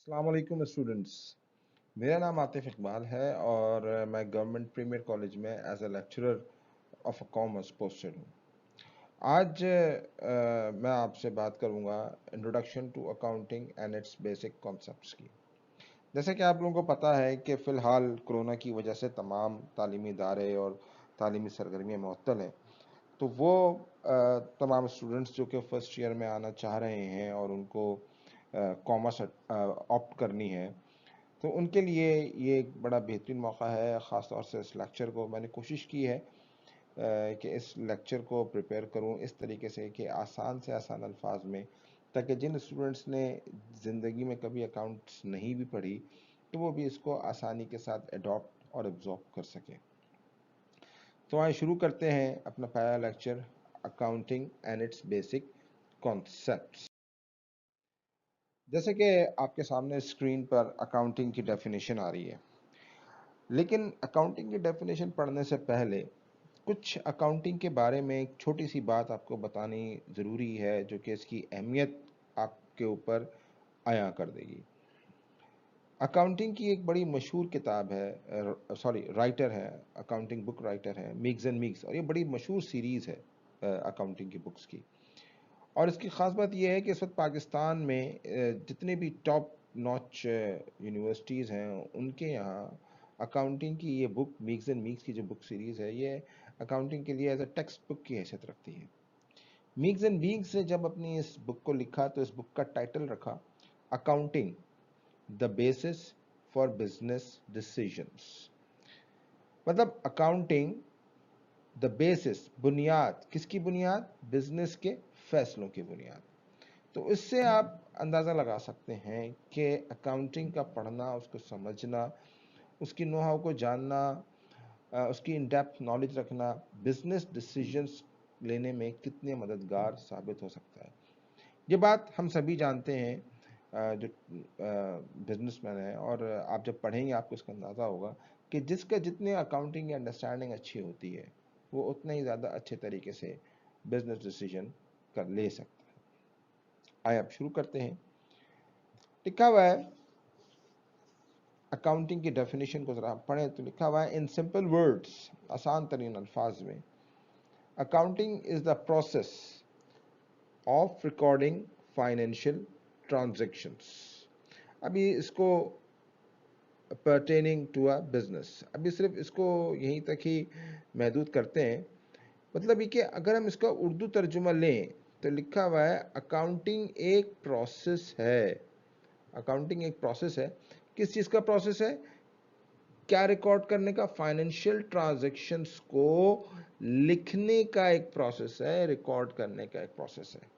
अस्सलाम वालेकुम स्टूडेंट्स। मेरा नाम आतिफ इकबाल है और मैं गवर्नमेंट प्रीमियर कॉलेज में as a lecturer of commerce posted हूँ। आज मैं आपसे बात करूँगा introduction to accounting and its basic concepts की। जैसे कि आप लोगों को पता है कि फ़िलहाल कोरोना की वजह से तमाम तालीमी इदारे और तालीमी सरगर्मियाँ मुअत्तल हैं। तो वो तमाम स्टूडेंट्स जो कि फ़र्स्ट ईयर में आना चाह रहे हैं और उनको कॉमर्स ऑप्ट करनी है, तो उनके लिए ये एक बड़ा बेहतरीन मौका है। ख़ास तौर से इस लेक्चर को मैंने कोशिश की है कि इस लेक्चर को प्रिपेयर करूं इस तरीके से कि आसान से आसान अल्फाज में, ताकि जिन स्टूडेंट्स ने ज़िंदगी में कभी अकाउंट्स नहीं भी पढ़ी तो वो भी इसको आसानी के साथ अडॉप्ट और एब्जॉर्ब कर सकें। तो आइए शुरू करते हैं अपना पहला lecture, accounting and its basic concepts. जैसे कि आपके सामने स्क्रीन पर अकाउंटिंग की डेफिनेशन आ रही है, लेकिन अकाउंटिंग की डेफिनेशन पढ़ने से पहले कुछ अकाउंटिंग के बारे में एक छोटी सी बात आपको बतानी ज़रूरी है, जो कि इसकी अहमियत आपके ऊपर आया कर देगी। अकाउंटिंग की एक बड़ी मशहूर किताब है, राइटर है, अकाउंटिंग बुक राइटर है मिग्स एंड मिग्स, और ये बड़ी मशहूर सीरीज़ है अकाउंटिंग की बुक्स की। और इसकी ख़ास बात यह है कि इस वक्त पाकिस्तान में जितने भी टॉप नॉच यूनिवर्सिटीज़ हैं उनके यहाँ अकाउंटिंग की ये बुक मिग्स एंड मिग्स की जो बुक सीरीज़ है, ये अकाउंटिंग के लिए एज अ टेक्स्ट बुक की हैसियत रखती है। मिग्स एंड मिग्स ने जब अपनी इस बुक को लिखा तो इस बुक का टाइटल रखा accounting the basis for business decisions. मतलब अकाउंटिंग द बेसिस, बुनियाद, किसकी बुनियाद? बिजनेस के फैसलों की बुनियाद। तो इससे आप अंदाज़ा लगा सकते हैं कि अकाउंटिंग का पढ़ना, उसको समझना, उसकी नो हाउ को जानना, उसकी इन डेप्थ नॉलेज रखना बिजनेस डिसीजंस लेने में कितने मददगार साबित हो सकता है। ये बात हम सभी जानते हैं जो बिजनेसमैन हैं, और आप जब पढ़ेंगे आपको इसका अंदाज़ा होगा कि जिसका जितने अकाउंटिंग की अंडरस्टैंडिंग अच्छी होती है वो उतना ही ज़्यादा अच्छे तरीके से बिजनेस डिसीजन कर ले सकता है। आइए अब शुरू करते हैं। लिखा हुआ है अकाउंटिंग की डेफिनेशन को ज़रा पढ़ें तो लिखा हुआ है इन सिंपल वर्ड्स, आसान तरीन अल्फाज में, accounting is the process of recording financial transactions. अभी इसको पर्टेनिंग टू अ बिजनेस, अभी सिर्फ इसको यहीं तक ही महदूद करते हैं। मतलब ये कि अगर हम इसका उर्दू तर्जुमा लें तो लिखा हुआ है अकाउंटिंग एक प्रोसेस है। अकाउंटिंग एक प्रोसेस है। किस चीज़ का प्रोसेस है? क्या रिकॉर्ड करने का? फाइनेंशियल ट्रांजैक्शंस को लिखने का एक प्रोसेस है, रिकॉर्ड करने का एक प्रोसेस है।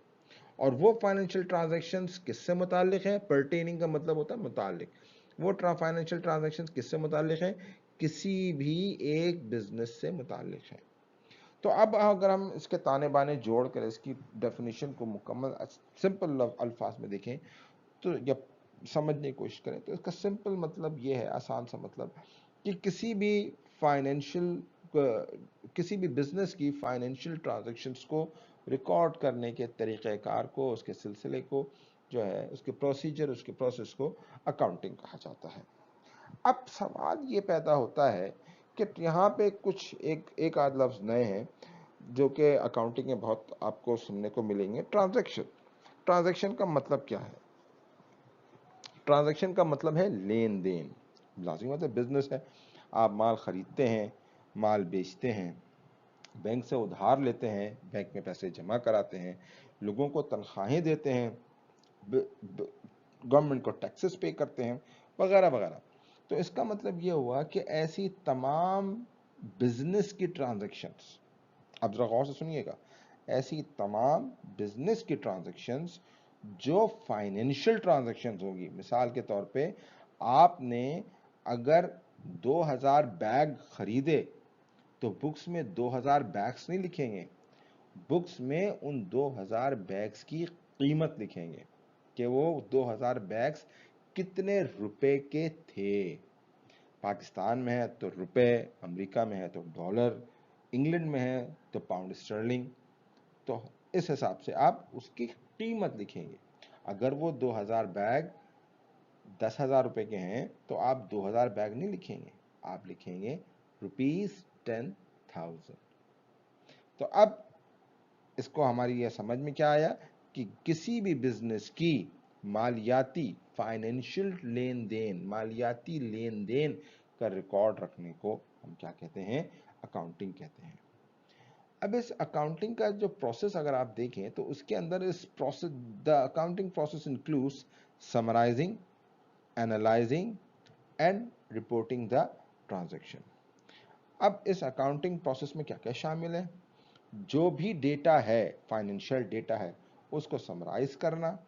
और वो फाइनेंशियल ट्रांजैक्शंस किससे मुतालिक है? पर्टेनिंग का मतलब होता है मुतालिक। वो फाइनेंशियल ट्रांजैक्शंस किससे मुतालिक है? किसी भी एक बिजनेस से मुतालिक है। तो अब अगर हम इसके ताने बाने जोड़ कर इसकी डेफिनेशन को मुकम्मल सिंपल अल्फाज में देखें तो, जब समझने की कोशिश करें तो इसका सिंपल मतलब ये है, आसान सा मतलब, कि फाइनेंशियल किसी भी बिजनेस की फाइनेंशियल ट्रांजैक्शंस को रिकॉर्ड करने के तरीक़ेकार को, उसके सिलसिले को जो है, उसके प्रोसीजर, उसके प्रोसेस को अकाउंटिंग कहा जाता है। अब सवाल ये पैदा होता है कि यहाँ पे कुछ एक एक आध लफ्ज़ नए हैं जो कि अकाउंटिंग में बहुत आपको सुनने को मिलेंगे। ट्रांजैक्शन। ट्रांजैक्शन का मतलब क्या है? ट्रांजैक्शन का मतलब है लेन देन। लाजिम बात है, बिजनेस है, आप माल खरीदते हैं, माल बेचते हैं, बैंक से उधार लेते हैं, बैंक में पैसे जमा कराते हैं, लोगों को तनख्वाहें देते हैं, गवर्नमेंट को टैक्सेस पे करते हैं, वगैरह वगैरह। तो इसका मतलब ये हुआ कि ऐसी तमाम बिजनेस की ट्रांजैक्शंस, अब जरा गौर से सुनिएगा, ऐसी तमाम बिजनेस की ट्रांजैक्शंस जो फाइनेंशियल ट्रांजैक्शंस होगी। मिसाल के तौर पे आपने अगर 2000 बैग खरीदे तो बुक्स में 2000 बैग्स नहीं लिखेंगे, बुक्स में उन 2000 बैग्स की कीमत लिखेंगे कि वो 2000 बैग्स कितने रुपए के थे। पाकिस्तान में है तो रुपए, अमेरिका में है तो डॉलर, इंग्लैंड में है तो पाउंड स्टर्लिंग। तो इस हिसाब से आप उसकी कीमत लिखेंगे। अगर वो 2000 बैग 10,000 रुपए के हैं तो आप 2,000 बैग नहीं लिखेंगे, आप लिखेंगे ₹10,000। तो अब इसको हमारी यह समझ में क्या आया कि किसी भी बिजनेस की मालियाती फाइनेंशियल लेन देन, मालियाती लेन देन का रिकॉर्ड रखने को हम क्या कहते हैं, अकाउंटिंग कहते हैं। अब इस अकाउंटिंग का जो प्रोसेस अगर आप देखें तो उसके अंदर इस process, the accounting process includes summarizing, analyzing and reporting the transaction. अब इस अकाउंटिंग प्रोसेस में क्या क्या शामिल है, जो भी डेटा है, फाइनेंशियल डेटा है, उसको समराइज करना,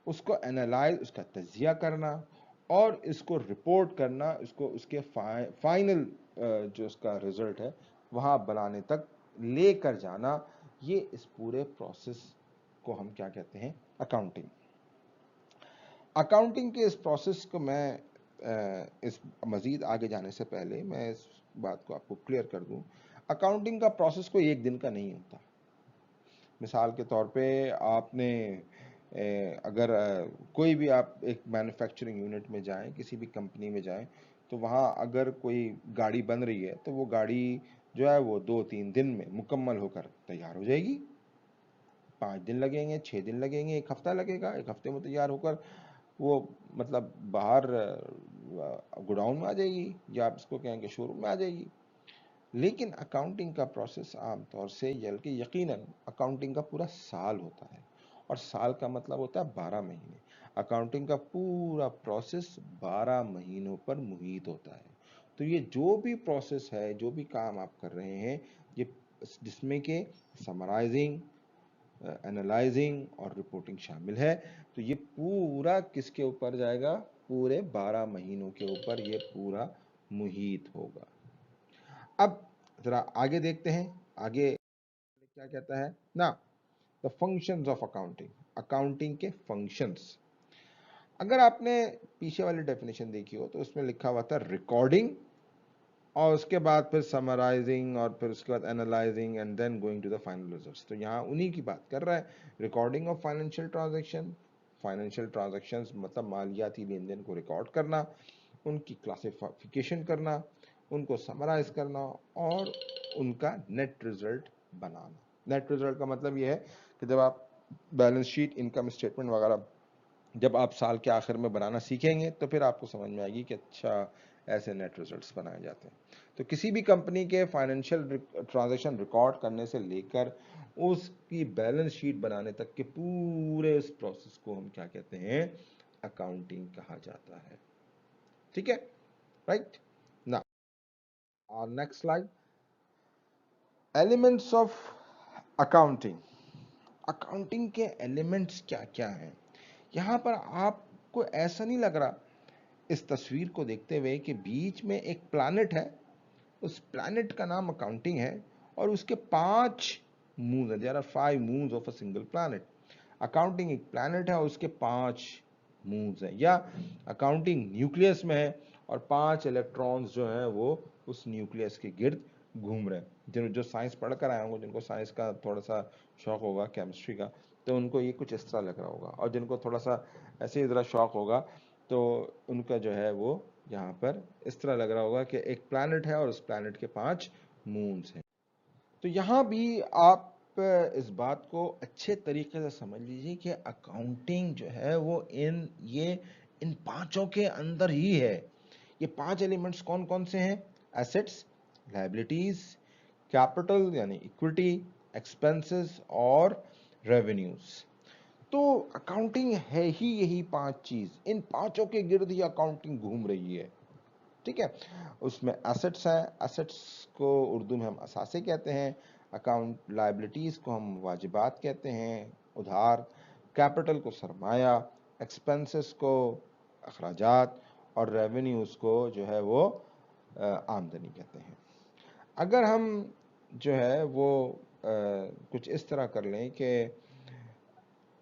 उसको एनालाइज, उसका तजिया करना और इसको रिपोर्ट करना, इसको उसके फाइनल जो उसका रिजल्ट है वहाँ बनाने तक लेकर जाना, ये इस पूरे प्रोसेस को हम क्या कहते हैं, अकाउंटिंग। अकाउंटिंग के इस प्रोसेस को मैं इस मज़ीद आगे जाने से पहले मैं इस बात को आपको क्लियर कर दूं, अकाउंटिंग का प्रोसेस कोई एक दिन का नहीं होता। मिसाल के तौर पे आपने अगर कोई भी आप एक मैन्युफैक्चरिंग यूनिट में जाएं, किसी भी कंपनी में जाएं, तो वहाँ अगर कोई गाड़ी बन रही है तो वो गाड़ी जो है वो 2-3 दिन में मुकम्मल होकर तैयार हो जाएगी। 5 दिन लगेंगे, 6 दिन लगेंगे, 1 हफ्ता लगेगा, 1 हफ्ते में तैयार होकर वो मतलब बाहर गोडाउन में आ जाएगी, या आप इसको कहेंगे शोरूम में आ जाएगी। लेकिन अकाउंटिंग का प्रोसेस आमतौर से बल्कि यकीनन अकाउंटिंग का पूरा साल होता है, और साल का मतलब होता है 12 महीने। अकाउंटिंग का पूरा प्रोसेस 12 महीनों पर मुहित होता है। तो ये जो भी प्रोसेस है, जो भी काम आप कर रहे हैं, ये जिसमें के समराइजिंग, एनालाइजिंग और रिपोर्टिंग शामिल है, तो ये पूरा किसके ऊपर जाएगा, पूरे 12 महीनों के ऊपर ये पूरा मुहित होगा। अब जरा आगे देखते हैं, आगे क्या कहता है ना, the functions of accounting, accounting के फंक्शंस। अगर आपने पीछे वाली डेफिनेशन देखी हो तो उसमें लिखा हुआ था रिकॉर्डिंग, और उसके बाद फिर समराइजिंग, और फिर उसके बाद analyzing and then going to the final results. तो यहाँ उन्हीं की बात कर रहा है, recording of financial transaction. Financial transactions मतलब मालियाती लेन देन को रिकॉर्ड करना, उनकी क्लासिफिकेशन करना, उनको समराइज करना और उनका नेट रिजल्ट बनाना। नेट रिजल्ट का मतलब यह है कि जब आप बैलेंस शीट, इनकम स्टेटमेंट वगैरह जब आप साल के आखिर में बनाना सीखेंगे तो फिर आपको समझ में आएगी कि अच्छा ऐसे नेट रिजल्ट्स बनाए जाते हैं। तो किसी भी कंपनी के फाइनेंशियल ट्रांजैक्शन रिकॉर्ड करने से लेकर उसकी बैलेंस शीट बनाने तक के पूरे इस प्रोसेस को हम क्या कहते हैं, अकाउंटिंग कहा जाता है। ठीक है, राइट ना। और next slide, elements of accounting. Accounting के एलिमेंट्स क्या क्या हैं, यहां पर आपको ऐसा नहीं लग रहा इस तस्वीर को देखते हुए कि बीच में एक प्लैनेट है, उस प्लैनेट का नाम अकाउंटिंग है, और उसके 5 मून्स हैं, there are 5 moons of a single planet. Accounting एक प्लैनेट है और उसके 5 मून्स हैं, या अकाउंटिंग न्यूक्लियस में है और 5 इलेक्ट्रॉन्स जो हैं वो उस न्यूक्लियस के गिर्द घूम रहे हैं। जो साइंस पढ़ कर आए होंगे, जिनको साइंस का थोड़ा सा शौक होगा, केमिस्ट्री का, तो उनको ये कुछ इस तरह लग रहा होगा, और जिनको थोड़ा सा ऐसे ही ज़रा शौक होगा तो उनका जो है वो यहाँ पर इस तरह लग रहा होगा कि एक प्लैनेट है और उस प्लैनेट के 5 मून्स हैं। तो यहाँ भी आप इस बात को अच्छे तरीके से समझ लीजिए कि अकाउंटिंग जो है वो इन पांचों के अंदर ही है। ये 5 एलिमेंट्स कौन कौन से हैं, एसेट्स, लायबिलिटीज, कैपिटल यानी इक्विटी, एक्सपेंसेस और रेवेन्यूज। तो अकाउंटिंग है ही यही 5 चीज, इन पांचों के गिर्द ही अकाउंटिंग घूम रही है। ठीक है, उसमें एसेट्स हैं, एसेट्स को उर्दू में हम असासे कहते हैं, अकाउंट लायबिलिटीज को हम वाजिबात कहते हैं, उधार, कैपिटल को सरमाया, एक्सपेंसेस को अखराजात, और रेवेन्यूज को जो है वो आमदनी कहते हैं। अगर हम जो है वो कुछ इस तरह कर लें कि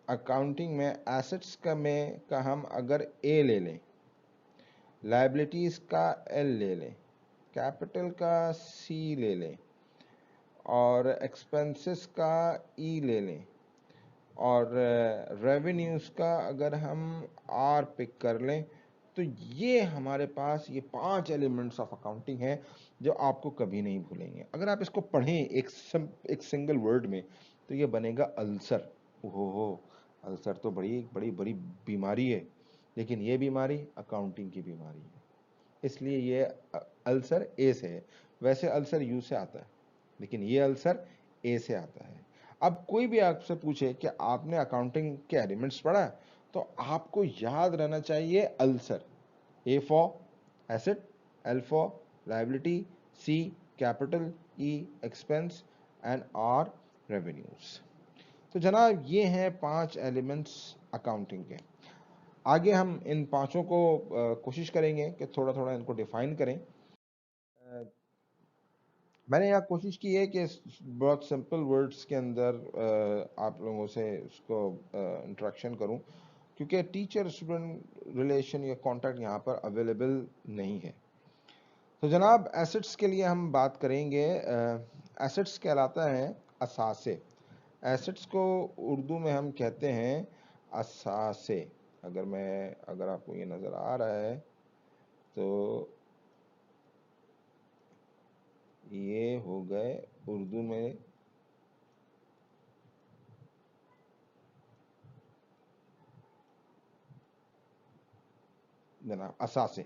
अकाउंटिंग में एसेट्स का हम अगर ए ले लें, लायबिलिटीज का एल ले लें, कैपिटल का सी ले लें, और एक्सपेंसेस का ई ले लें, और रेवेन्यूज का अगर हम आर पिक कर लें तो ये हमारे पास ये 5 एलिमेंट्स ऑफ अकाउंटिंग हैं जो आपको कभी नहीं भूलेंगे। अगर आप इसको पढ़ें एक सिंगल वर्ड में तो ये बनेगा अल्सर। ओहो, अल्सर तो बड़ी बड़ी बड़ी बीमारी है, लेकिन ये बीमारी अकाउंटिंग की बीमारी है, इसलिए ये अल्सर ए से है। वैसे अल्सर यू से आता है, लेकिन ये अल्सर ए से आता है। अब कोई भी आपसे पूछे कि आपने अकाउंटिंग के एलिमेंट्स पढ़ा, तो आपको याद रहना चाहिए ALCER. A for asset, L for liability, C capital, E expense and R revenues. तो जनाब ये हैं 5 एलिमेंट्स अकाउंटिंग के। आगे हम इन पांचों को कोशिश करेंगे कि थोड़ा थोड़ा इनको डिफाइन करें। मैंने यहाँ कोशिश की है कि बहुत सिंपल वर्ड्स के अंदर आप लोगों से उसको इंटरेक्शन करूं, क्योंकि टीचर स्टूडेंट रिलेशन या कांटेक्ट यहाँ पर अवेलेबल नहीं है। तो जनाब एसेट्स के लिए हम बात करेंगे। एसेट्स कहलाता है असासे। एसेट्स को उर्दू में हम कहते हैं असासे। अगर आपको ये नज़र आ रहा है तो ये हो गए उर्दू में जनाब असासे।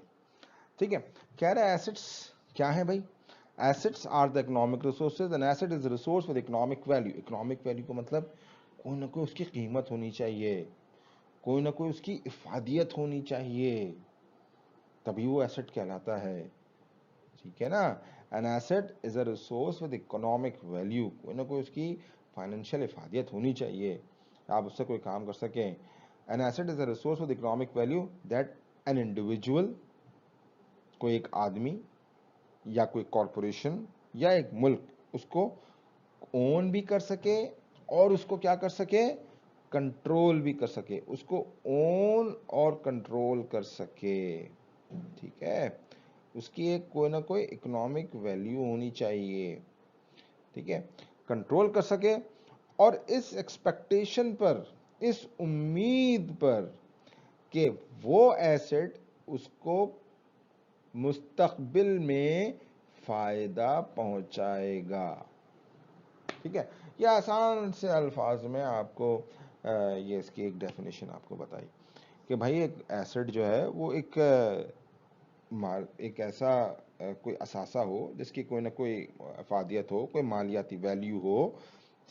ठीक है, कह रहा है एसेट्स क्या है भाई? Assets are the economic resources and asset is resource with economic value. Economic value का मतलब कोई ना कोई उसकी कीमत होनी चाहिए, कोई ना कोई उसकी इफादियत होनी चाहिए, तभी वो एसेट कहलाता है। ठीक है ना? An asset is a resource with economic value, कोई ना कोई उसकी फाइनेंशियल इफादियत होनी चाहिए, आप उससे कोई काम कर सकें। An asset is a resource with economic value that an individual, कोई एक आदमी या कोई कॉरपोरेशन या एक मुल्क उसको ओन भी कर सके और उसको क्या कर सके, कंट्रोल भी कर सके, उसको ओन और कंट्रोल कर सके। ठीक है, उसकी एक कोई ना कोई इकोनॉमिक वैल्यू होनी चाहिए। ठीक है, कंट्रोल कर सके, और इस एक्सपेक्टेशन पर, इस उम्मीद पर कि वो एसेट उसको मुस्तकबिल में फायदा पहुंचाएगा। ठीक है, ये आसान से अल्फाज में आपको ये इसकी एक डेफिनेशन आपको बताई कि भाई एक एसेट जो है वो एक ऐसा कोई असासा हो जिसकी कोई ना कोई अफादियत हो, कोई मालियाती वैल्यू हो।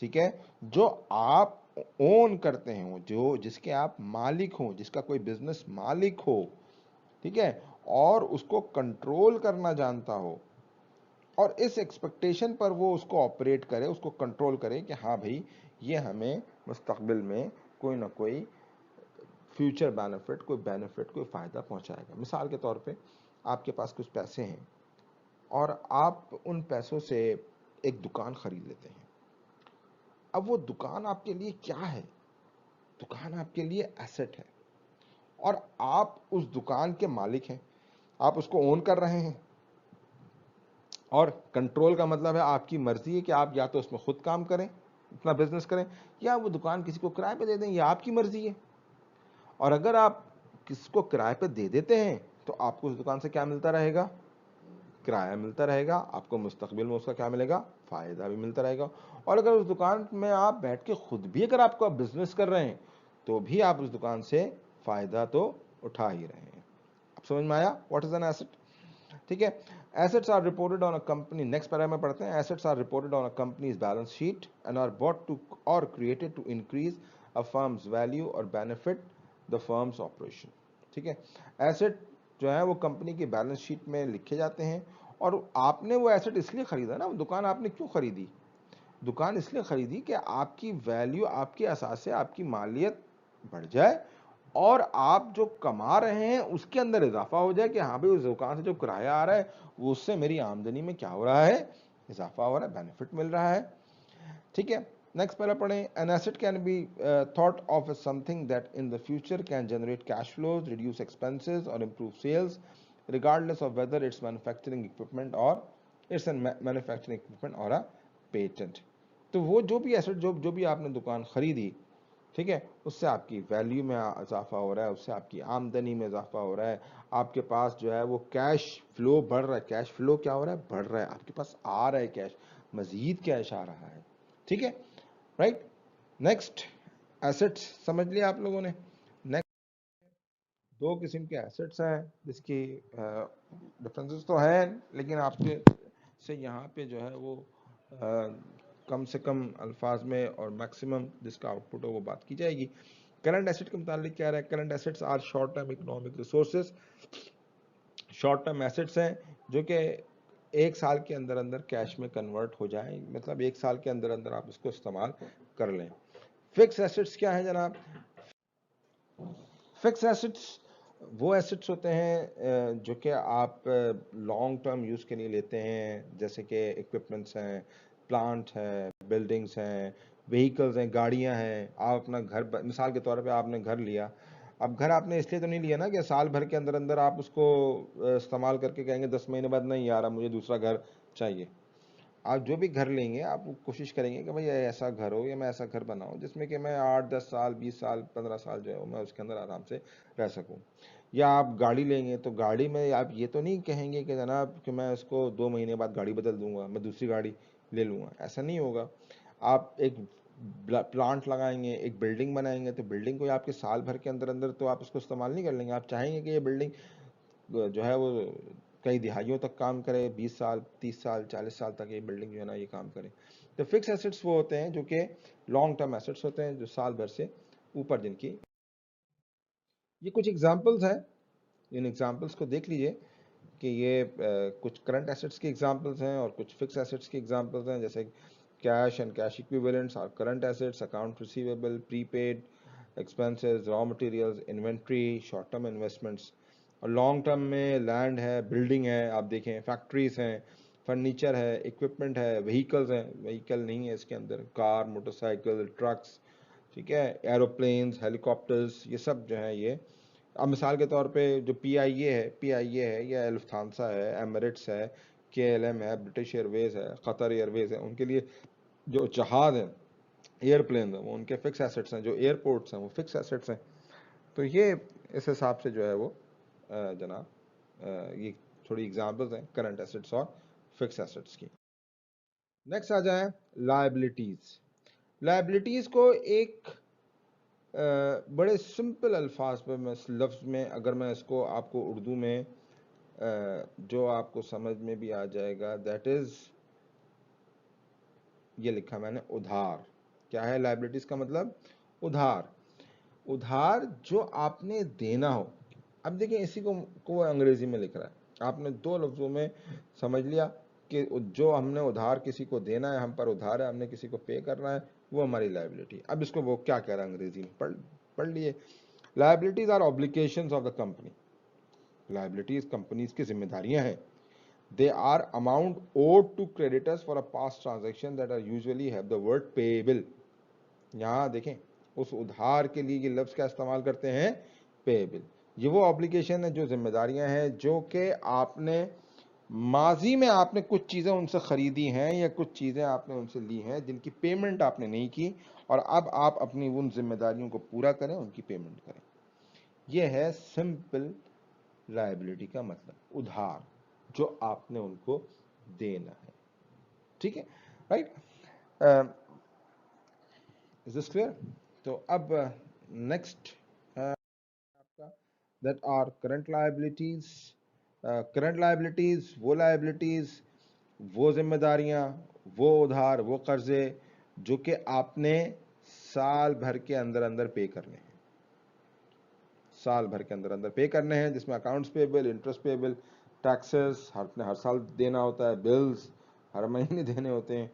ठीक है, जो आप ओन करते हैं, जो जिसके आप मालिक हो, जिसका कोई बिजनेस मालिक हो। ठीक है, और उसको कंट्रोल करना जानता हो, और इस एक्सपेक्टेशन पर वो उसको ऑपरेट करे, उसको कंट्रोल करे कि हाँ भाई ये हमें मुस्तकबिल में कोई ना कोई फ्यूचर बेनिफिट, कोई फ़ायदा पहुंचाएगा। मिसाल के तौर पे आपके पास कुछ पैसे हैं और आप उन पैसों से एक दुकान खरीद लेते हैं। अब वो दुकान आपके लिए क्या है? दुकान आपके लिए एसेट है, और आप उस दुकान के मालिक हैं, आप उसको ओन कर रहे हैं। और कंट्रोल का मतलब है आपकी मर्जी है कि आप या तो उसमें खुद काम करें, अपना बिजनेस करें, या वो दुकान किसी को किराए पे दे दें, ये आपकी मर्जी है। और अगर आप किसको किराए पे दे देते हैं तो आपको उस दुकान से क्या मिलता रहेगा? किराया मिलता रहेगा। आपको मुस्तकबिल में उसका क्या मिलेगा? फायदा भी मिलता रहेगा। और अगर उस दुकान में आप बैठ के खुद भी अगर आपका बिजनेस कर रहे हैं तो भी आप उस दुकान से फायदा तो उठा ही रहे हैं। अब समझ में आया व्हाट इज एन एसेट? ठीक है, assets are reported on a company, next para में पढ़ते हैं। Assets are reported on a company's balance sheet and are bought to और created to increase a firm's value और बेनिफिट द फर्म्स ऑपरेशन। ठीक है, asset जो है वो कंपनी की बैलेंस शीट में लिखे जाते हैं, और आपने वो एसेट इसलिए खरीदा ना, दुकान आपने क्यों खरीदी? दुकान इसलिए खरीदी कि आपकी वैल्यू, आपके असास से आपकी मालियत बढ़ जाए, और आप जो कमा रहे हैं उसके अंदर इजाफा हो जाए कि हाँ भाई उस दुकान से जो किराया आ रहा है वो उससे मेरी आमदनी में क्या हो रहा है? इजाफा हो रहा है, बेनिफिट मिल रहा है। ठीक है, नेक्स्ट पहले पढ़ें। An asset can be thought of as something that in the future can generate cash flows, reduce expenses और improve sales, regardless of whether it's manufacturing equipment or it's a manufacturing equipment or a patent। तो वो जो भी asset, जो भी आपने दुकान खरीदी, ठीक है, उससे आपकी वैल्यू में इजाफा हो रहा है, उससे आपकी आमदनी में इजाफा हो रहा है, आपके पास जो है वो कैश फ्लो बढ़ रहा है। कैश फ्लो क्या हो रहा है? बढ़ रहा है, आपके पास आ रहा है कैश, मजीद कैश आ रहा है। ठीक है, राइट। नेक्स्ट, एसेट्स समझ लिया आप लोगों ने। नेक्स्ट, दो किस्म के एसेट्स हैं जिसकी डिफरेंसेस तो हैं, लेकिन आपके से यहाँ पे जो है वो कम से कम अल्फाज में और मैक्सिमम जिसका आउटपुट हो वो बात की जाएगी। करंट एसेट के मुतालिक क्या रहा है? Current assets are short term economic resources. Short term assets हैं जो कि एक साल के अंदर अंदर कैश में कन्वर्ट हो जाए, मतलब एक साल के अंदर अंदर आप उसको इस्तेमाल कर लें। फिक्स एसेट्स क्या है जनाब? फिक्स एसेट्स वो एसेट्स होते हैं जो कि आप लॉन्ग टर्म यूज़ के लिए लेते हैं, जैसे कि इक्विपमेंट्स हैं, प्लांट है, बिल्डिंग्स हैं, व्हीकल्स हैं, गाड़ियां हैं। आप अपना घर, मिसाल के तौर पे आपने घर लिया, अब घर आपने इसलिए तो नहीं लिया ना कि साल भर के अंदर अंदर आप उसको इस्तेमाल करके कहेंगे 10 महीने बाद नहीं यार अब मुझे दूसरा घर चाहिए। आप जो भी घर लेंगे आप कोशिश करेंगे कि भाई ऐसा घर हो या मैं ऐसा घर बनाऊं जिसमें कि मैं 8-10 साल 20 साल 15 साल जो है मैं उसके अंदर आराम से रह सकूं। या आप गाड़ी लेंगे तो गाड़ी में आप ये तो नहीं कहेंगे कि जनाब कि मैं उसको 2 महीने बाद गाड़ी बदल दूंगा, मैं दूसरी गाड़ी ले लूँगा, ऐसा नहीं होगा। आप एक प्लांट लगाएंगे, एक बिल्डिंग बनाएंगे तो बिल्डिंग को आपके साल भर के अंदर अंदर तो आप उसको इस्तेमाल नहीं कर लेंगे। आप चाहेंगे कि ये बिल्डिंग जो है वो कई दिहाइयों तक काम करे, 20 साल 30 साल 40 साल तक ये बिल्डिंग जो है ना ये काम करे। तो फिक्स एसेट्स वो होते हैं जो कि लॉन्ग टर्म एसेट्स होते हैं, जो साल भर से ऊपर जिनकी। ये कुछ एग्जांपल्स हैं, इन एग्जांपल्स को देख लीजिए कि ये कुछ करंट एसेट्स की एग्जांपल्स हैं और कुछ फिक्स एसेट्स की एग्जांपल्स हैं। जैसे cash and cash equivalents are current assets, account receivable, prepaid expenses, raw materials, inventory, short term investments. और लॉन्ग टर्म में लैंड है, बिल्डिंग है, आप देखें फैक्ट्रीज हैं, फर्नीचर है, इक्विपमेंट है, व्हीकल्स हैं, व्हीकल नहीं है इसके अंदर, कार, मोटरसाइकिल, ट्रक्स, ठीक है, एरोप्लेन्स, हेलीकॉप्टर्स, ये सब जो है ये। अब मिसाल के तौर पे जो पी आई ए है या लुफ्थांसा है, एमिरेट्स है, KLM है, ब्रिटिश एयरवेज है, कतर एयरवेज है, उनके लिए जो जहाज है, एयरप्लेन है, वो उनके फिक्स एसेट्स हैं। जो एयरपोर्ट्स हैं वो फिक्स एसेट्स हैं। तो ये इस हिसाब से जो है वो जनाब ये थोड़ी एग्जांपल्स हैं करंट एसेट्स और फिक्स एसेट्स की। नेक्स्ट आ जाए लायबिलिटीज। लायबिलिटीज को एक बड़े सिंपल अल्फाज पे मैं लफ्ज़ में अगर मैं इसको आपको उर्दू में जो आपको समझ में भी आ जाएगा, दैट इज़, ये लिखा मैंने उधार। क्या है लायबिलिटीज का मतलब? उधार। उधार जो आपने देना हो। अब देखिए इसी को अंग्रेजी में लिख रहा है, आपने दो लफ्जों में समझ लिया कि जो हमने उधार किसी को देना है, हम पर उधार है, हमने किसी को पे करना है, वो हमारी लायबिलिटी। अब इसको वो क्या कह रहा है अंग्रेजी में पढ़ पढ़ लिए। Liabilities are obligations of the company. Liabilities companies की जिम्मेदारियां हैं। They are amount owed to creditors for a past transaction that are usually have the word payable. यहाँ देखें उस उधार के लिए ये लफ्ज क्या इस्तेमाल करते हैं? पेएबल। ये वो ऑब्लिगेशन है, जो जिम्मेदारियां हैं जो कि आपने माजी में आपने कुछ चीज़ें उनसे ख़रीदी हैं या कुछ चीज़ें आपने उनसे ली हैं जिनकी पेमेंट आपने नहीं की, और अब आप अपनी उन जिम्मेदारियों को पूरा करें, उनकी पेमेंट करें। यह है सिंपल लायबिलिटी का मतलब, उधार जो आपने उनको देना है। ठीक है, राइट? Is this clear? तो अब नेक्स्ट आपका, that are current liabilities. Current liabilities वो लायबिलिटीज, वो जिम्मेदारियां, वो उधार, वो कर्जे जो कि आपने साल भर के अंदर अंदर पे करने हैं। साल भर के अंदर अंदर पे करने हैं, जिसमें accounts payable, interest payable, taxes हर साल देना होता है, बिल्स हर महीने देने होते हैं,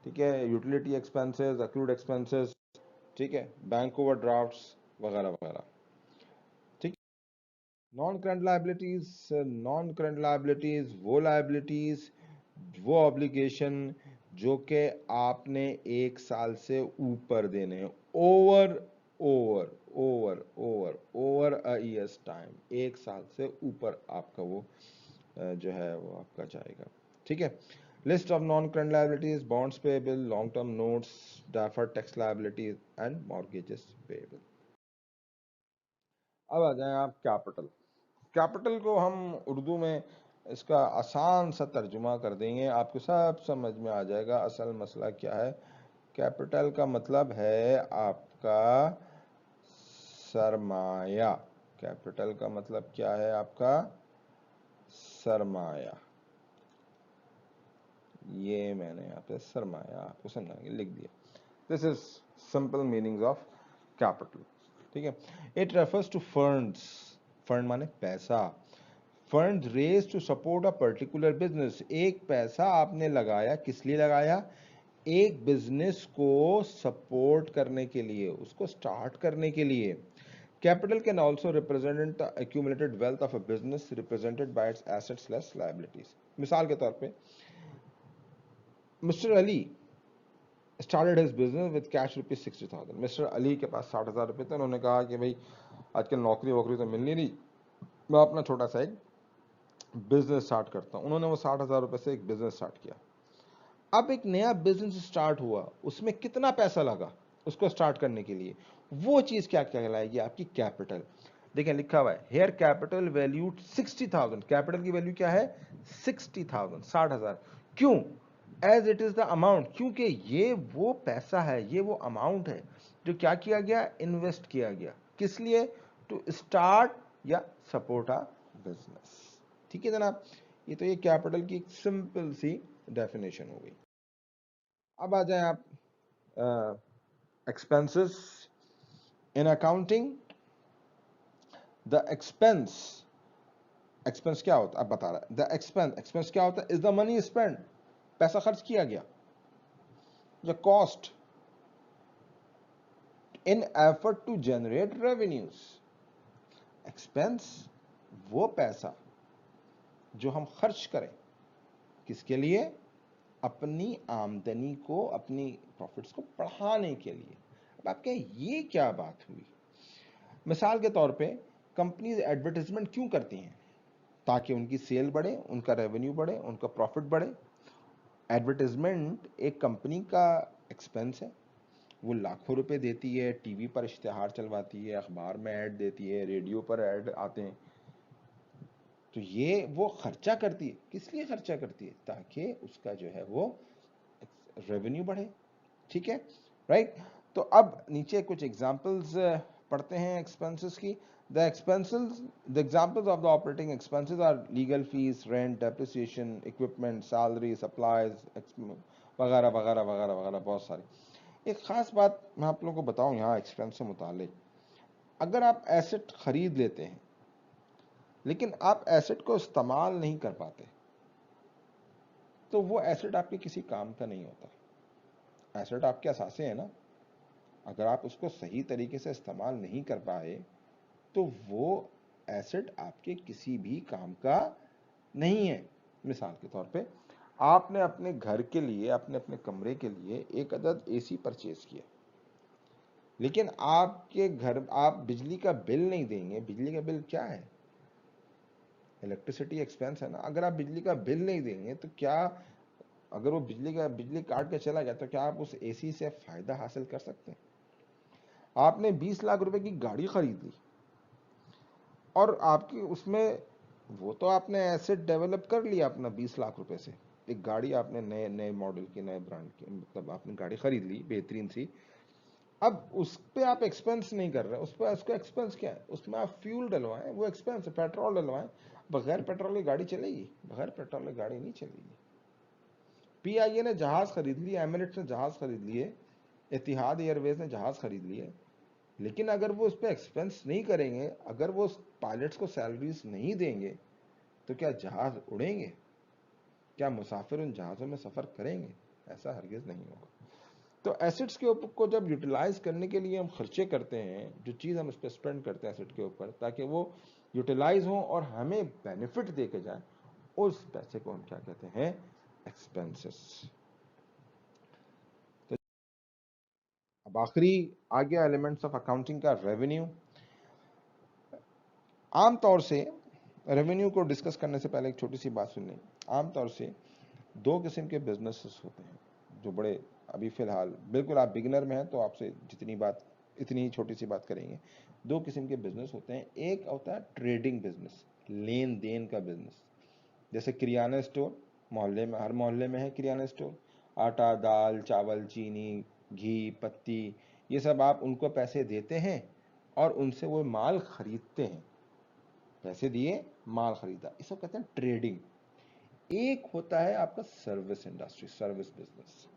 ठीक है, यूटिलिटी एक्सपेंसेस, अक्रूड एक्सपेंसेस, ठीक है, बैंक ओवरड्राफ्ट्स वगैरह वगैरह। ठीक। Non current liabilities. Non current liabilities वो लायबिलिटीज, वो ऑब्लिगेशन जो कि आपने एक साल से ऊपर देने हैं, over over over over over a years time, एक साल से ऊपर आपका वो जो है वो आपका जाएगा। ठीक है, List of non-current liabilities: bonds payable, long-term notes, deferred tax liabilities and mortgages payable. अब आ जाएं आप कैपिटल। कैपिटल को हम उर्दू में इसका आसान सा तर्जुमा कर देंगे, आपको सब समझ में आ जाएगा असल मसला क्या है। कैपिटल का मतलब है आपका सरमाया। कैपिटल का मतलब क्या है आपका सरमाया। ये मैंने यहाँ पे सरमाया आपको समझाने लिख दिया। This is simple meanings of capital. ठीक है। It refers to funds. Fund माने पैसा। Fund raise to support a particular business. एक पैसा आपने लगाया, किस लिए लगाया? एक बिजनेस को सपोर्ट करने के लिए, उसको स्टार्ट करने के लिए। Capital can also represent the accumulated wealth of a business represented by its assets less liabilities। मिसाल के तौर पे mister Ali started his business with cash rupees 60,000। Mister Ali के पास 60,000 रुपये थे। उन्होंने कहा कि भाई आजकल नौकरी वोकरी तो मिल नहीं रही, मैं अपना छोटा सा एक बिजनेस स्टार्ट करता हूँ। उन्होंने वो 60,000 रुपये से एक बिजनेस स्टार्ट किया। अब एक नया बिजनेस स्टार्ट हुआ, उसमें कितना पैसा लगा उसको स्टार्ट करने के लिए, वो चीज क्या कहलाएगी? आपकी कैपिटल। देखिए लिखा हुआ है हेयर कैपिटल वैल्यूड 60,000। कैपिटल की वैल्यू क्या है? 60,000, 60,000। क्यों? As it is the amount, क्योंकि ये वो पैसा है, ये वो अमाउंट है जो क्या किया गया? इन्वेस्ट किया गया। किस लिए? टू स्टार्ट या सपोर्ट अ बिजनेस। ठीक है जनाब, ये तो ये कैपिटल की एक सिंपल सी डेफिनेशन हो गई। अब आ जाए आप expenses in accounting. The expense, expense क्या होता है अब बता रहा है। द एक्सपेंस, एक्सपेंस क्या होता है? इज द मनी स्पेंड, पैसा खर्च किया गया। The cost in effort to generate revenues. Expense वो पैसा जो हम खर्च करें, किसके लिए? अपनी आमदनी को, अपनी प्रॉफिट्स को बढ़ाने के लिए। अब आप कहें ये क्या बात हुई? मिसाल के तौर पे कंपनीज एडवर्टाइजमेंट क्यों करती हैं? ताकि उनकी सेल बढ़े, उनका रेवेन्यू बढ़े, उनका प्रॉफिट बढ़े। एडवर्टाइजमेंट एक कंपनी का एक्सपेंस है। वो लाखों रुपए देती है, टीवी पर इश्तेहार चलवाती है, अखबार में ऐड देती है, रेडियो पर ऐड आते हैं। तो ये वो खर्चा करती है। किस लिए खर्चा करती है? ताकि उसका जो है वो रेवेन्यू बढ़े। ठीक है, राइट। तो अब नीचे कुछ एग्जांपल्स पढ़ते हैं एक्सपेंसेस की। The expenses, the examples of the operating expenses are legal fees, rent, depreciation, equipment, salary, supplies वगैरह वगैरह वगैरह वगैरह, बहुत सारी। एक खास बात मैं आप लोगों को बताऊं यहाँ एक्सपेंस से मुतालिक। अगर आप एसेट खरीद लेते हैं लेकिन आप एसेट को इस्तेमाल नहीं कर पाते, तो वो एसेट आपके किसी काम का नहीं होता। एसेट आपके असासे है ना, अगर आप उसको सही तरीके से इस्तेमाल नहीं कर पाए तो वो एसेट आपके किसी भी काम का नहीं है। मिसाल के तौर पे आपने अपने घर के लिए, अपने अपने कमरे के लिए एक अदद एसी परचेज किया, लेकिन आपके घर आप बिजली का बिल नहीं देंगे। बिजली का बिल क्या है? इलेक्ट्रिसिटी एक्सपेंस है ना। अगर आप बिजली का बिल नहीं देंगे तो क्या, अगर वो बिजली काट के चला गया तो क्या आप उस एसी से फायदा हासिल कर सकते हैं? आपने 20 लाख रुपए की गाड़ी खरीद ली और आपकी उसमें, वो तो आपने एसेट डेवलप कर लिया अपना 20 लाख रुपए से। एक गाड़ी आपने नए नए मॉडल की, नए ब्रांड की, मतलब आपने गाड़ी खरीद ली बेहतरीन सी। अब उस पे आप एक्सपेंस नहीं कर रहे, उस पर उसका एक्सपेंस क्या है? उसमें आप फ्यूल डलवाएं, वो एक्सपेंस है। पेट्रोल डलवाएं। बगैर पेट्रोल की गाड़ी चलेगी? बगैर पेट्रोल की गाड़ी नहीं चलेगी। पीआईए ने जहाज खरीद लिया, एमिरेट्स ने जहाज खरीद लिए, इतिहाद एयरवेज ने जहाज खरीद लिए, लेकिन अगर वो उस पर एक्सपेंस नहीं करेंगे, अगर वो पायलट्स को सैलरीज नहीं देंगे, तो क्या जहाज उड़ेंगे? क्या मुसाफिर उन जहाज़ों में सफ़र करेंगे? ऐसा हरगिज़ नहीं होगा। तो एसेट्स के ऊपर को जब यूटिलाइज करने के लिए हम खर्चे करते हैं, जो चीज़ हम उस पर स्पेंड करते हैं एसेट के ऊपर, ताकि वो यूटिलाइज हो और हमें बेनिफिट दे के जाए, उस पैसे को हम क्या कहते हैं? एक्सपेंसेस। तो अब आखिरी आ गया एलिमेंट्स ऑफ अकाउंटिंग का, रेवेन्यू। आमतौर से रेवेन्यू को डिस्कस करने से पहले एक छोटी सी बात सुन लें। आमतौर से दो किस्म के बिजनेसेस होते हैं जो बड़े, अभी फिलहाल बिल्कुल आप बिगिनर में हैं तो आपसे जितनी बात, इतनी ही छोटी सी बात करेंगे। दो किस्म के बिजनेस होते हैं, एक होता है ट्रेडिंग बिजनेस, लेन देन का बिजनेस। जैसे किराना स्टोर, मोहल्ले में, हर मोहल्ले में है किराना स्टोर। आटा, दाल, चावल, चीनी, घी, पत्ती, ये सब आप उनको पैसे देते हैं और उनसे वो माल खरीदते हैं। पैसे दिए, माल खरीदा, इसको कहते हैं ट्रेडिंग। एक होता है आपका सर्विस इंडस्ट्री, सर्विस बिजनेस।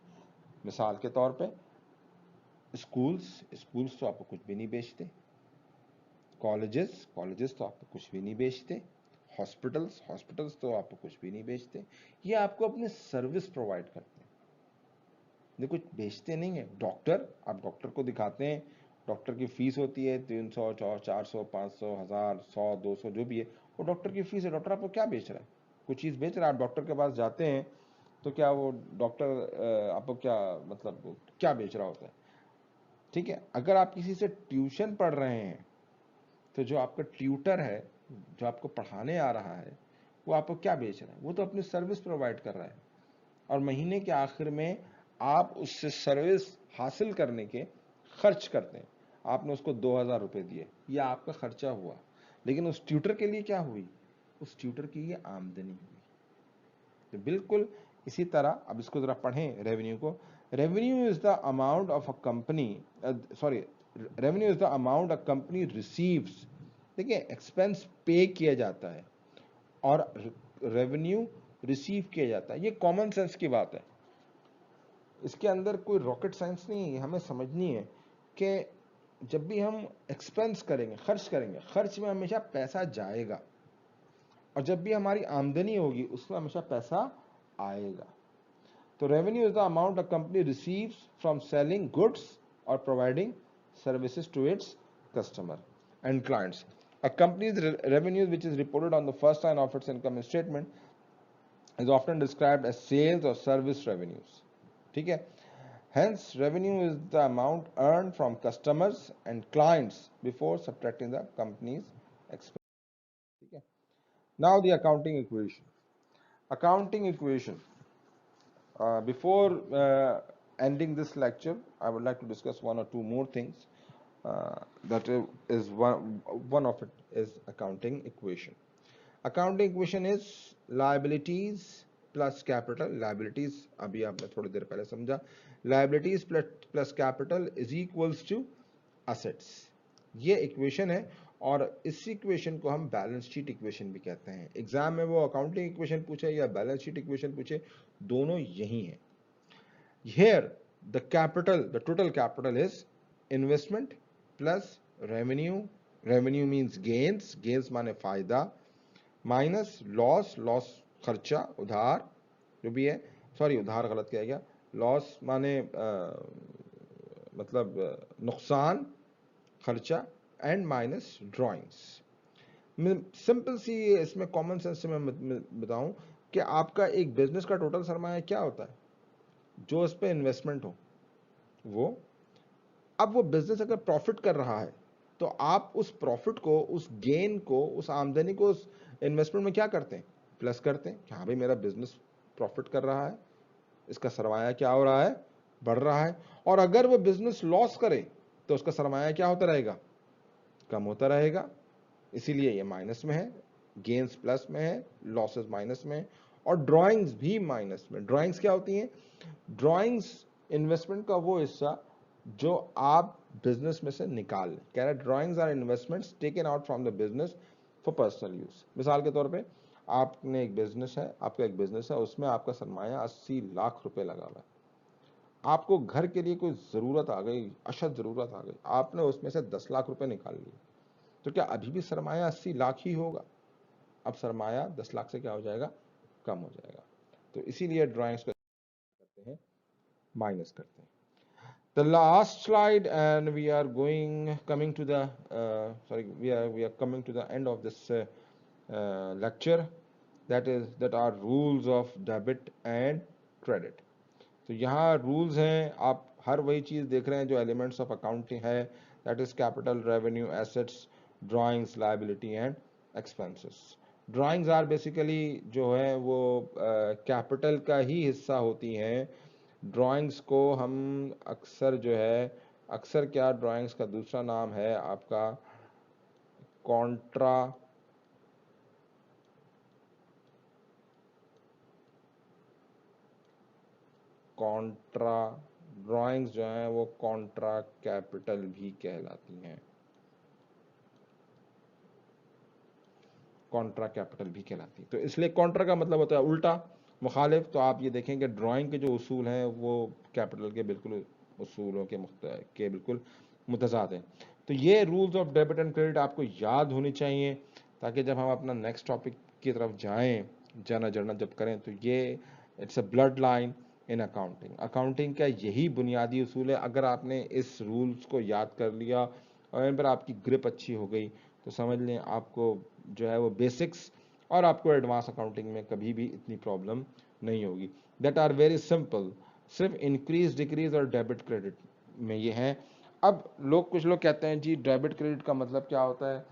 मिसाल के तौर पे स्कूल्स, स्कूल्स तो आपको कुछ भी नहीं बेचते। कॉलेजेस, कॉलेजेस तो आपको कुछ भी नहीं बेचते। हॉस्पिटल्स, हॉस्पिटल्स तो आपको कुछ भी नहीं बेचते। ये आपको अपनी सर्विस प्रोवाइड करते हैं, ये कुछ बेचते नहीं है। डॉक्टर, आप डॉक्टर को दिखाते हैं, डॉक्टर की फीस होती है 300, 400, 500, 1000, 100, 200, जो भी है वो डॉक्टर की फीस है। डॉक्टर आपको क्या बेच रहा है? कुछ चीज़ बेच रहा है। आप डॉक्टर के पास जाते हैं तो क्या वो डॉक्टर आपको क्या, मतलब क्या बेच रहा होता है? ठीक है, अगर आप किसी से ट्यूशन पढ़ रहे हैं तो जो आपका ट्यूटर है, जो आपको पढ़ाने आ रहा है, वो आपको क्या बेच रहा है? वो तो अपनी सर्विस प्रोवाइड कर रहा है, और महीने के आखिर में आप उससे सर्विस हासिल करने के खर्च करते हैं। आपने उसको 2000 रुपये दिए, ये आपका खर्चा हुआ, लेकिन उस ट्यूटर के लिए क्या हुई? उस ट्यूटर की ये आमदनी हुई। तो बिल्कुल इसी तरह अब इसको जरा पढ़ें रेवेन्यू को। Revenue is the amount of a company, sorry, revenue is the amount a company receives. देखिए, एक्सपेंस पे किया जाता है और रेवेन्यू रिसीव किया जाता है, ये कॉमन सेंस की बात है। इसके अंदर कोई रॉकेट साइंस नहीं है। हमें समझनी है कि जब भी हम एक्सपेंस करेंगे, खर्च करेंगे, खर्च में हमेशा पैसा जाएगा, और जब भी हमारी आमदनी होगी उसमें हमेशा पैसा आएगा। तो revenue is the amount a company receives from selling goods और providing services to its customer and clients. A company's revenue, which is reported on the first line of its income statement, is often described as sales or service revenues. ठीक है? Hence, revenue is the amount earned from customers and clients before subtracting the company's expense. ठीक है? Now the accounting equation. Accounting equation. Before ending this lecture, I would like to discuss one or two more things. That is one of it is accounting equation. Accounting equation is liabilities plus capital. Liabilities अभी आपने थोड़ी देर पहले समझा. Liabilities plus capital is equals to assets. ये equation है, और इस equation को हम बैलेंस शीट इक्वेशन भी कहते हैं। एग्जाम में वो अकाउंटिंग इक्वेशन पूछे या बैलेंस शीट इक्वेशन पूछे, दोनों यही हैं। Here the total capital is investment plus revenue. Revenue means gains, gains माने फायदा, माइनस लॉस, लॉस खर्चा, उधार जो भी है, सॉरी उधार गलत किया गया, लॉस माने मतलब नुकसान, खर्चा, एंड माइनस ड्राइंग्स। सिंपल सी इसमें कॉमन सेंस से मैं बताऊं कि आपका एक बिजनेस का टोटल सरमाया क्या होता है? जो उस पर इन्वेस्टमेंट हो वो। अब वो बिजनेस अगर प्रॉफिट कर रहा है तो आप उस प्रॉफिट को, उस गेन को, उस आमदनी को उस इन्वेस्टमेंट में क्या करते हैं? प्लस करते हैं कि हाँ भाई मेरा बिजनेस प्रॉफिट कर रहा है, इसका सरमाया क्या हो रहा है? बढ़ रहा है। और अगर वो बिजनेस लॉस करे तो उसका सरमाया क्या होता रहेगा? कम होता रहेगा। इसीलिए ये माइनस में है, गेन्स प्लस में है, लॉसेस माइनस में है, और ड्राइंग्स भी माइनस में। ड्राइंग्स क्या होती हैं? ड्राइंग्स इन्वेस्टमेंट का वो हिस्सा जो आप बिजनेस में से निकाल लें। कह रहा है drawings are investments taken out from the business for personal use. मिसाल के तौर पे आपने एक बिजनेस है, आपका एक बिजनेस है, उसमें आपका सरमाया 80 लाख रुपए लगा हुआ है। आपको घर के लिए कोई जरूरत आ गई, अशद जरूरत आ गई, आपने उसमें से 10 लाख रुपए निकाल लिए, तो क्या अभी भी सरमाया 80 लाख ही होगा? अब सरमाया 10 लाख से क्या हो जाएगा? कम हो जाएगा। तो इसीलिए ड्राइंग्स को करते हैं, माइनस करते हैं। The last slide, and we are coming to the we are coming to the end of this lecture. That are rules of debit and credit. तो यहाँ रूल्स हैं, आप हर वही चीज़ देख रहे हैं जो एलिमेंट्स ऑफ अकाउंटिंग है, that is capital, revenue, assets, drawings, liability and expenses. Drawings are basically जो है वो कैपिटल का ही हिस्सा होती हैं। ड्राइंग्स को हम अक्सर जो है, अक्सर क्या, ड्राइंग्स का दूसरा नाम है आपका कॉन्ट्रा कॉन्ट्रा ड्राइंग्स जो हैं वो कॉन्ट्रा कैपिटल भी कहलाती हैं, कॉन्ट्रा कैपिटल भी कहलाती है। तो इसलिए कॉन्ट्रा का मतलब होता है उल्टा, मुखालिफ। तो आप ये देखेंगे ड्राइंग के जो उसूल हैं वो कैपिटल के बिल्कुल उसूलों के बिल्कुल मुतजाद हैं। तो ये rules of debit and credit आपको याद होनी चाहिए, ताकि जब हम अपना नेक्स्ट टॉपिक की तरफ जाएं, जाना जड़ना जब करें, तो ये it's a blood line in accounting. Accounting का यही बुनियादी उसूल है। अगर आपने इस रूल्स को याद कर लिया और इन पर आपकी ग्रिप अच्छी हो गई, तो समझ लें आपको जो है वो बेसिक्स और आपको एडवांस अकाउंटिंग में कभी भी इतनी प्रॉब्लम नहीं होगी। दैट आर वेरी सिंपल, सिर्फ इंक्रीज डिक्रीज और डेबिट क्रेडिट में ये है। अब कुछ लोग कहते हैं जी डेबिट क्रेडिट का मतलब क्या होता है,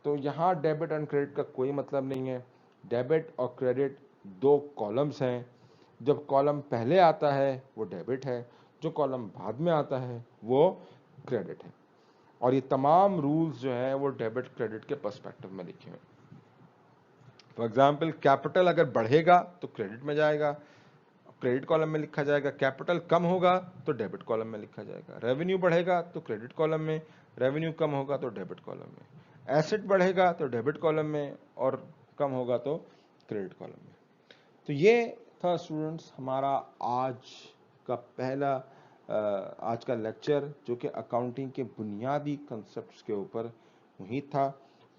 तो यहाँ डेबिट एंड क्रेडिट का कोई मतलब नहीं है। डेबिट और क्रेडिट दो कॉलम्स हैं। जब कॉलम पहले आता है वो डेबिट है, जो कॉलम बाद में आता है वो क्रेडिट है। और ये तमाम रूल्स जो हैं वो डेबिट क्रेडिट के पर्सपेक्टिव में लिखे हुए। फॉर एग्जाम्पल कैपिटल अगर बढ़ेगा तो क्रेडिट में जाएगा, क्रेडिट कॉलम में लिखा जाएगा। कैपिटल कम होगा तो डेबिट कॉलम में लिखा जाएगा। रेवेन्यू बढ़ेगा तो क्रेडिट कॉलम में, रेवेन्यू कम होगा तो डेबिट कॉलम में। एसेट बढ़ेगा तो डेबिट कॉलम में और कम होगा तो क्रेडिट कॉलम में। तो ये था स्टूडेंट्स हमारा आज का पहला आज का लेक्चर, जो कि अकाउंटिंग के बुनियादी कंसेप्ट्स के ऊपर मुहित था।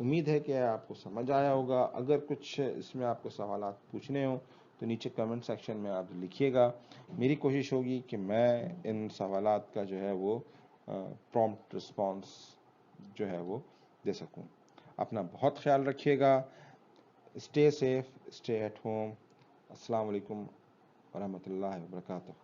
उम्मीद है कि आपको समझ आया होगा। अगर कुछ इसमें आपको सवाल पूछने हो तो नीचे कमेंट सेक्शन में आप लिखिएगा। मेरी कोशिश होगी कि मैं इन सवालात का जो है वो प्रॉम्प्ट रिस्पांस जो है वो दे सकूं। अपना बहुत ख्याल रखिएगा। Stay safe, stay at home. अस्सलाम वालेकुम वरहमतुल्लाहि वबरकातुहू।